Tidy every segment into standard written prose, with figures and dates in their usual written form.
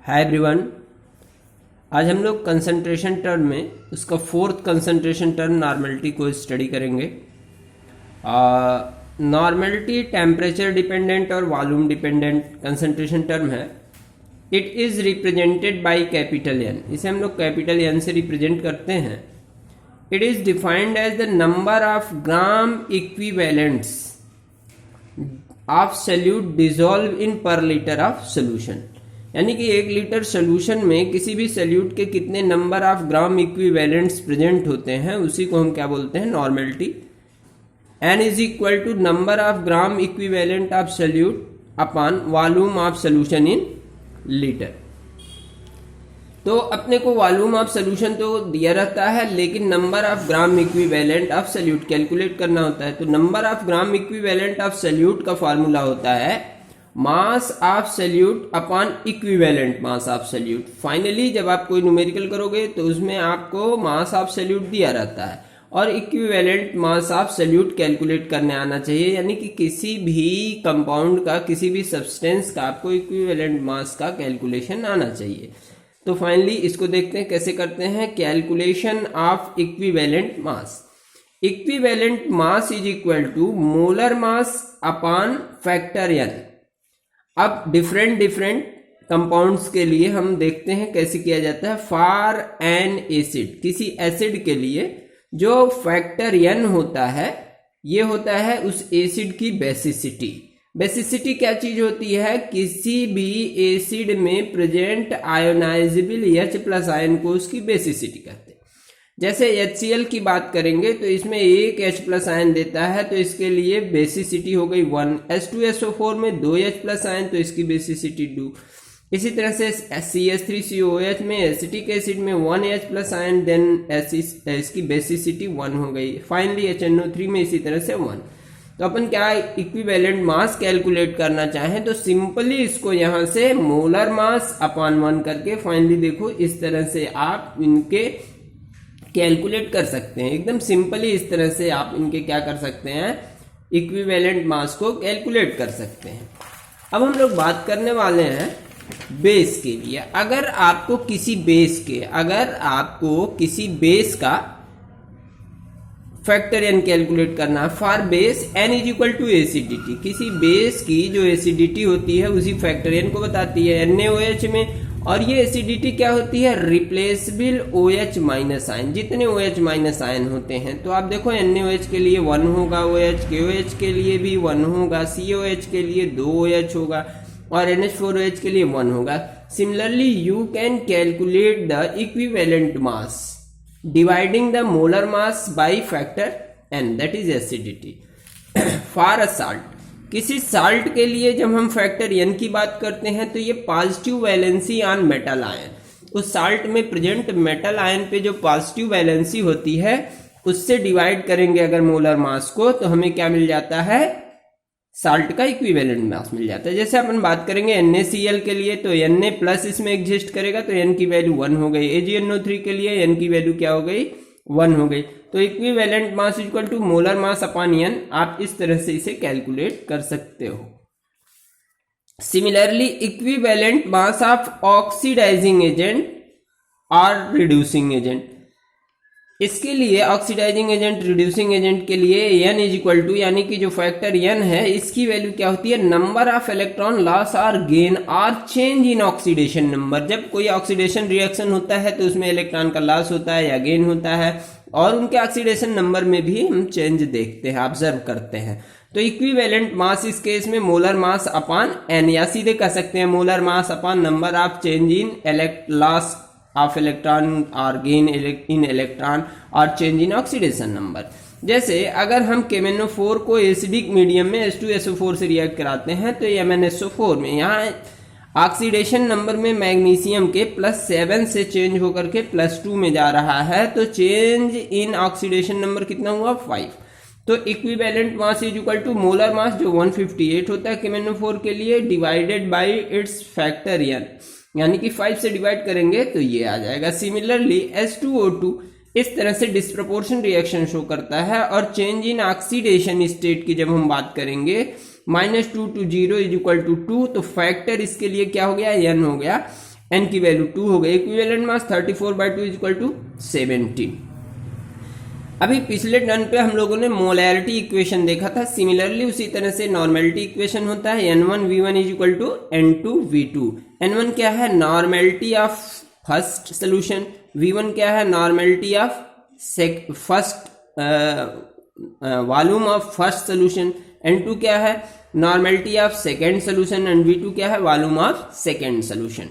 Hi everyone. आज हम लोग कंसंट्रेशन टर्म में उसका फोर्थ कंसंट्रेशन टर्म नॉर्मेलिटी को स्टडी करेंगे। नॉर्मेलिटी टेम्परेचर डिपेंडेंट और वॉल्यूम डिपेंडेंट कंसंट्रेशन टर्म है। It is represented by capital N. इसे हम लोग कैपिटल एन से रिप्रेजेंट करते हैं। It is defined as the number of gram equivalents of solute dissolve in per litre of solution. यानी कि 1 लीटर सोल्यूशन में किसी भी सॉल्यूट के कितने number of gram equivalents present होते हैं उसी को हम क्या बोलते हैं, normality. n is equal to number of gram equivalent of solute upon volume of solution in litre. तो अपने को वॉल्यूम ऑफ सोल्यूशन तो दिया रहता है, लेकिन number of gram equivalent of solute calculate करना होता है। तो number of gram equivalent of solute का फॉर्मूला होता है mass of solute upon equivalent mass of solute. Finally जब आप कोई न्यूमेरिकल करोगे तो उसमें आपको मास ऑफ सॉल्यूट दिया रहता है और equivalent mass of solute calculate करने आना चाहिए। यानी कि किसी भी कंपाउंड का, किसी भी सब्सटेंस का आपको इक्विवेलेंट मास का कैलकुलेशन आना चाहिए। तो फाइनली इसको देखते हैं कैसे करते हैं। Calculation of equivalent mass. Equivalent mass is equal to molar mass upon factor N. अब डिफरेंट कंपाउंड्स के लिए हम देखते हैं कैसे किया जाता है। फॉर एन एसिड, किसी एसिड के लिए जो फैक्टर एन होता है, ये होता है उस एसिड की बेसिसिटी। बेसिसिटी क्या चीज होती है? किसी भी एसिड में प्रेजेंट आयोनाइजेबल H+ आयन को उसकी बेसिसिटी कहते हैं। जैसे HCl की बात करेंगे तो इसमें एक H+ आयन देता है, तो इसके लिए बेसिसिटी हो गई 1। H2SO4 में 2 H+ आयन, तो इसकी बेसिसिटी 2। इसी तरह से CH3COOH में एसिटिक एसिड में 1 H+ आयन, देन इसकी बेसिसिटी 1 हो गई। फाइनली HNO3 में इसी तरह से 1। तो अपन क्या इक्विवेलेंट मास कैलकुलेट करना चाहें तो सिंपली इसको यहाँ से मोलर मास अपॉन 1 करके फाइनली देखो इस तरह से आप इनके कैलकुलेट कर सकते हैं। एकदम सिंपली इस तरह से आप इनके क्या कर सकते हैं, इक्विवेलेंट मास को कैलकुलेट कर सकते हैं। अब हम लोग बात करने वाले हैं बेस के लिए। अगर आपको किसी बेस का फैक्टर एन कैलकुलेट करना है, for base N is equal to acidity. किसी बेस की जो एसिडिटी होती है उसी फैक्टर एन को बताती है NaOH में। और ये एसिडिटी क्या होती है? Replaceable OH- ion. जितने OH- आयन होते हैं तो आप देखो NaOH के लिए 1 होगा OH, KOH के लिए भी 1 होगा, COH के लिए 2 OH होगा और NH4OH के लिए 1 होगा। Similarly you can calculate the equivalent mass dividing the molar mass by factor n, that is acidity. For a salt, किसी साल्ट के लिए जब हम फैक्टर n की बात करते हैं तो ये positive valency on metal ion. उस साल्ट में प्रेजेंट मेटल आयन पे जो पॉजिटिव वैलेंसी होती है उससे डिवाइड करेंगे अगर मोलर मास को, तो हमें क्या मिल जाता है? साल्ट का इक्विवेलेंट मास मिल जाता है। जैसे अपन बात करेंगे NaCl के लिए तो Na+ इसमें एग्जिस्ट करेगा तो n की वैल्यू 1 हो गई। AgNO3 के लिए n की वैल्यू क्या हो गई? 1 हो गई। तो equivalent mass equal to molar mass upon n। आप इस तरह से इसे कैलकुलेट कर सकते हो। Similarly equivalent mass of oxidising agent और रिड्यूसिंग एजेंट, इसके लिए ऑक्सीडाइजिंग एजेंट, रिड्यूसिंग एजेंट के लिए n इज इक्वल टू, यानी कि जो फैक्टर n है इसकी वैल्यू क्या होती है? नंबर ऑफ इलेक्ट्रॉन लॉस और गेन और चेंज इन ऑक्सीडेशन नंबर। जब कोई ऑक्सीडेशन रिएक्शन होता है तो उसमें इलेक्ट्रॉन का लॉस होता है या गेन होता है और उनके ऑक्सीडेशन नंबर में भी हम चेंज देखते हैं, ऑब्जर्व करते हैं। तो इक्विवेलेंट मास इस केस में मोलर मास अपॉन n, या सीधे कह सकते हैं molar mass upon number of change in loss of electron और गेन इन इलेक्ट्रॉन और चेंज इन ऑक्सीडेशन नंबर। जैसे अगर हम KMnO4 को एसिडिक मीडियम में H2SO4 से रिएक्ट कराते हैं तो MnSO4 में यहाँ ऑक्सीडेशन नंबर में मैग्नीशियम के +7 से चेंज होकर के +2 में जा रहा है, तो चेंज इन ऑक्सीडेशन नंबर कितना हुआ? 5। तो equivalent mass is equal to molar mass जो 158 होता है KMnO4 के लिए, divided by its factor n, यानी कि 5 से डिवाइड करेंगे तो ये आ जाएगा। सिमिलरली H2O2 इस तरह से डिस्प्रपोर्शन रिएक्शन शो करता है और चेंज इन ऑक्सीडेशन स्टेट की जब हम बात करेंगे -2 to 0 इज इक्वल टू 2, तो फैक्टर इसके लिए क्या हो गया? n हो गया। n की वैल्यू 2 हो गई, equivalent mass 34/2 is equal to 17। अभी पिछले टर्न पे हम लोगों ने मोलैरिटी इक्वेशन देखा था, सिमिलरली उसी तरह से नॉर्मेलिटी इक्वेशन होता है n1v1 is equal to n2v2। n1 क्या है, normality of first solution, v1 क्या है, normality of first volume of first solution, n2 क्या है, normality of second solution, and v2 क्या है, volume of second solution.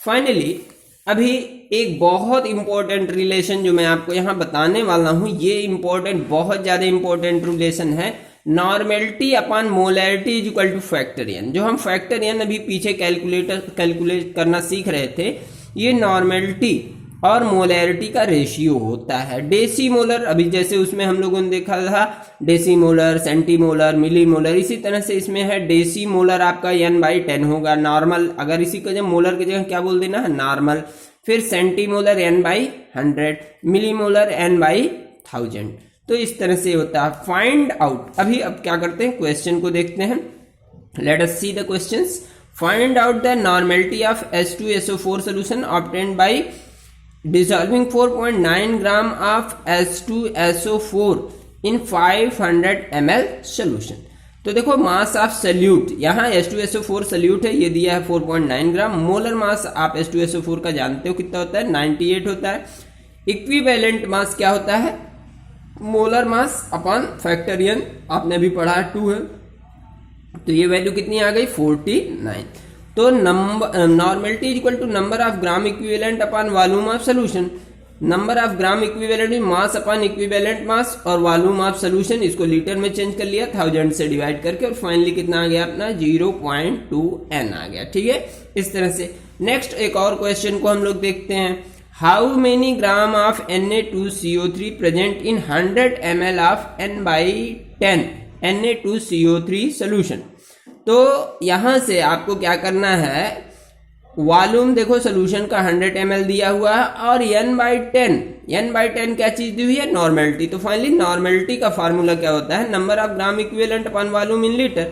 Finally अभी एक बहुत इंपॉर्टेंट रिलेशन जो मैं आपको यहाँ बताने वाला हूँ, ये इंपॉर्टेंट, बहुत ज़्यादा इंपॉर्टेंट रिलेशन है, normality upon molarity is equal to factorian. जो हम फैक्टोरियन अभी पीछे कैलकुलेट करना सीख रहे थे, ये नॉर्मेलिटी और मोलैरिटी का रेशियो होता है। डेसीमोलर, अभी जैसे उसमें हम लोगों ने देखा था डेसीमोलर, सेंटीमोलर, मिलीमोलर, इसी तरह से इसमें है डेसीमोलर आपका n/10 होगा, नॉर्मल, अगर इसी को जब मोलर की जगह क्या बोल देना है, नॉर्मल। फिर सेंटीमोलर n/100, मिलीमोलर n/1000। तो इस तरह से होता है। फाइंड आउट, अभी अब क्या करते हैं, क्वेश्चन को देखते हैं। Let us see the questions. Find out the normality of H2SO4 solution obtained by dissolving 4.9 gram of H2SO4 in 500 ml solution। तो देखो मास ऑफ सल्यूट, यहाँ H2SO4 सल्यूट है, ये दिया है 4.9 ग्राम। मोलर मास आप H2SO4 का जानते हो कितना होता है, 98 होता है। इक्विवेलेंट मास क्या होता है, मोलर मास अपॉन फैक्टोरियन, आपने भी पढ़ा है 2 है, तो ये वैल्यू कितनी आ गई, 49। तो normality is equal to number of gram equivalent upon volume of solution. Number of gram equivalent mass upon equivalent mass, और वॉल्यूम ऑफ सोल्यूशन इसको लीटर में चेंज कर लिया 1000 से डिवाइड करके, और फाइनली कितना आ गया अपना 0.2 n आ गया। ठीक है, इस तरह से। नेक्स्ट एक और क्वेश्चन को हम लोग देखते हैं। How many gram of Na2CO3 present in 100 ml of n/10 Na2CO3 solution. तो यहां से आपको क्या करना है, वॉल्यूम देखो सोल्यूशन का 100 ml दिया हुआ है, और n/10 क्या चीज दी हुई है, नॉर्मेलिटी। तो फाइनली नॉर्मेलिटी का फार्मूला क्या होता है, number of gram equivalent upon volume in litre.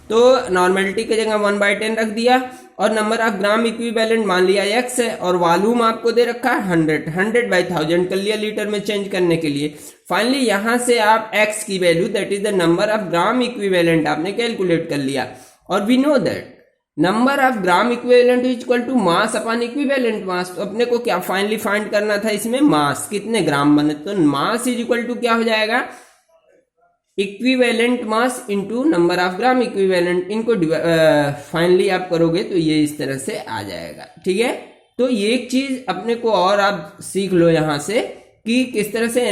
तो नॉर्मेलिटी की जगह 1/10 रख दिया, और नंबर ऑफ ग्राम इक्विवेलेंट मान लिया x है, और वॉल्यूम आपको दे रखा है 100/1000 कर लिया लीटर में चेंज करने के लिए। फाइनली यहां से आप x की value, that is the number of gram equivalent, आपने कैलकुलेट कर लिया। और we know that number of gram equivalent is equal to mass upon equivalent mass. तो अपने को क्या फाइनली फाइंड करना था इसमें, मास, कितने ग्राम बने। तो मास इज इक्वल टू क्या हो जाएगा, equivalent mass into number of gram equivalent. इनको फाइनली आप करोगे तो ये इस तरह से आ जाएगा। ठीक है, तो ये एक चीज अपने को और आप सीख लो यहां से कि किस तरह से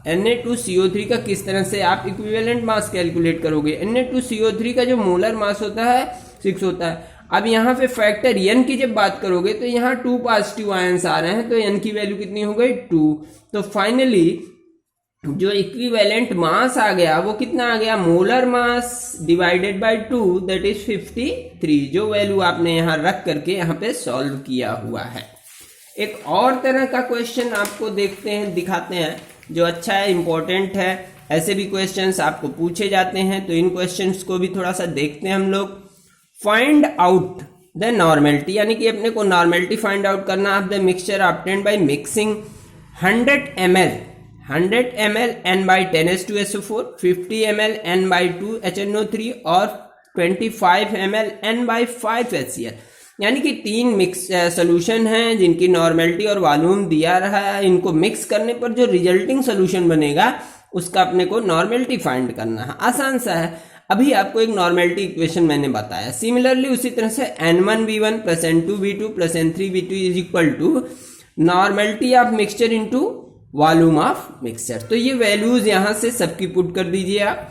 Na2CO3 का किस तरह से आप इक्विवेलेंट मास कैलकुलेट करोगे। Na2CO3 का जो मोलर मास होता है 6 होता है। अब यहाँ पे फैक्टर n की जब बात करोगे तो यहाँ 2 पॉजिटिव आयंस आ रहे हैं, तो n की वैल्यू कितनी हो गई, 2। तो फाइनली जो इक्विवेलेंट मास आ गया वो कितना आ गया, molar mass divided by 2, that is 53, जो वैल्यू आपने यहाँ रख करके यहाँ पे सॉल्व किया हुआ है। एक और तरह का क्वेश्चन आपको दिखाते हैं जो अच्छा है, इंपॉर्टेंट है। ऐसे भी क्वेश्चंस आपको पूछे जाते हैं, तो इन क्वेश्चंस को भी थोड़ा सा देखते हैं हम लोग। फाइंड आउट द नॉर्मेलिटी, यानी कि अपने को नॉर्मेलिटी फाइंड आउट करना of the mixture obtained by mixing 100 ml n/10 H2SO4, 50 ml n/2 HNO3 और 25 ml n/5 HCl। यानी कि 3 मिक्स सोल्यूशन हैं जिनकी नॉर्मेलिटी और वॉल्यूम दिया रहा है। इनको मिक्स करने पर जो रिजल्टिंग सोल्यूशन बनेगा उसका अपने को नॉर्मेलिटी फाइंड करना है। आसान सा है। अभी आपको एक नॉर्मेलिटी इक्वेशन मैंने बताया। सिमिलरली उसी तरह से n1v1 plus n2v2 plus n3v2 is equal to normality of mixture into volume of mixture. तो ये वैल्यूज यहां से सबकी पुट कर दीजिए आप,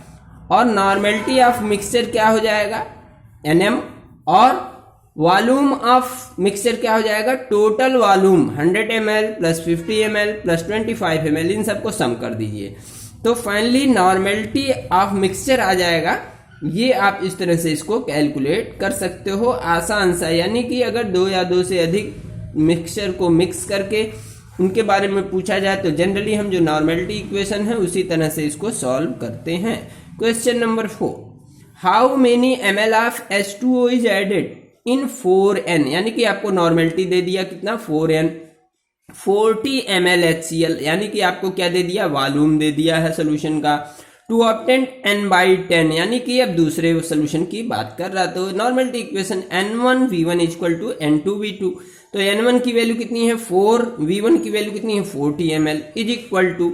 और नॉर्मेलिटी ऑफ मिक्सचर क्या हो जाएगा, nm, और वॉल्यूम ऑफ मिक्सचर क्या हो जाएगा, total volume 100 ml plus 50 ml plus 25 ml, इन सबको सम कर दीजिए। तो फाइनली नॉर्मेलिटी ऑफ मिक्सचर आ जाएगा। ये आप इस तरह से इसको कैलकुलेट कर सकते हो आसान सा। यानी कि अगर 2 या 2 से अधिक मिक्सचर को मिक्स करके उनके बारे में पूछा जाए तो जनरली हम जो नॉर्मेलिटी इक्वेशन है उसी तरह से इसको सॉल्व करते हैं। Question number 4, how many ml of H2O is added in 4n, यानी कि आपको नॉर्मेलिटी दे दिया कितना 4n, 40 ml HCl, यानी कि आपको क्या दे दिया वॉल्यूम दे दिया है सोल्यूशन का। टू ऑब्टेन n/10, यानी कि अब दूसरे सोल्यूशन की बात कर रहा, तो normality equation n1v1 equal to n2v2, तो n1 की वैल्यू कितनी है 4, v1 की वैल्यू कितनी है 40 ml, इज इक्वल टू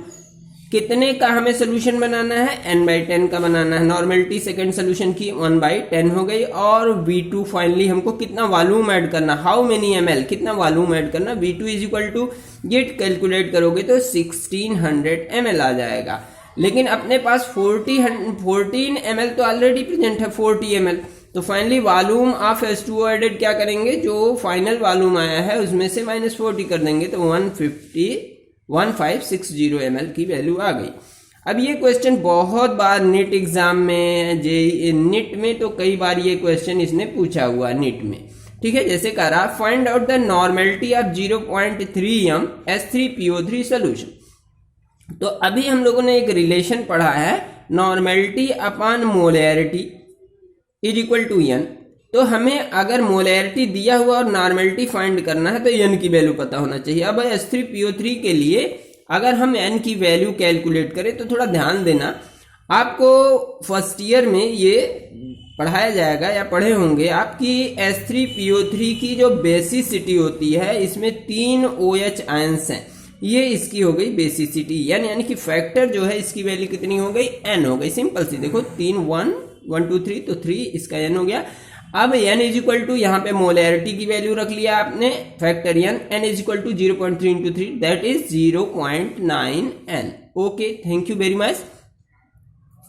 कितने का हमें सोल्यूशन बनाना है n/10 का बनाना है। नॉर्मेलिटी सेकंड सोल्यूशन की 1/10 हो गई, और v2 फाइनली हमको कितना वॉल्यूम ऐड करना, हाउ मेनी ml, कितना वॉल्यूम ऐड करना, v2 इज इक्वल टू ये कैलकुलेट करोगे तो 1600 ml आ जाएगा। लेकिन अपने पास 14 ml तो ऑलरेडी प्रेजेंट है 40 ml, तो finally volume of H2O added क्या करेंगे, जो फाइनल वॉल्यूम आया है उसमें से -40 कर देंगे, तो 1560 ml की वैल्यू आ गई। अब ये क्वेश्चन बहुत बार नीट एग्जाम में, जे नीट में तो कई बार ये क्वेश्चन इसने पूछा हुआ नीट में, ठीक है। जैसे कह रहा find out the normality of 0.3m H3PO3 solution. तो अभी हम लोगों ने एक रिलेशन पढ़ा है, normality upon molarity is equal to n। तो हमें अगर मोलैरिटी दिया हुआ और नॉर्मेलिटी फाइंड करना है तो n की वैल्यू पता होना चाहिए। अब H3PO3 के लिए अगर हम n की वैल्यू कैलकुलेट करें तो थोड़ा ध्यान देना, आपको फर्स्ट ईयर में ये पढ़ाया जाएगा या पढ़े होंगे आपकी H3PO3 की जो बेसिसिटी होती है, इसमें 3 OH आयंस हैं, ये इसकी हो गई बेसिसिटी, यानी कि फैक्टर जो है इसकी वैल्यू कितनी हो गई n हो गई। सिंपल सी देखो 3 1 2 3 तो 3 इसका n हो गया। अब n इज इक्वल टू यहाँ पे मोलैरिटी की वैल्यू रख लिया आपने factor n is equal to 0.3 into 3 that is 0.9n। Okay, thank you very much.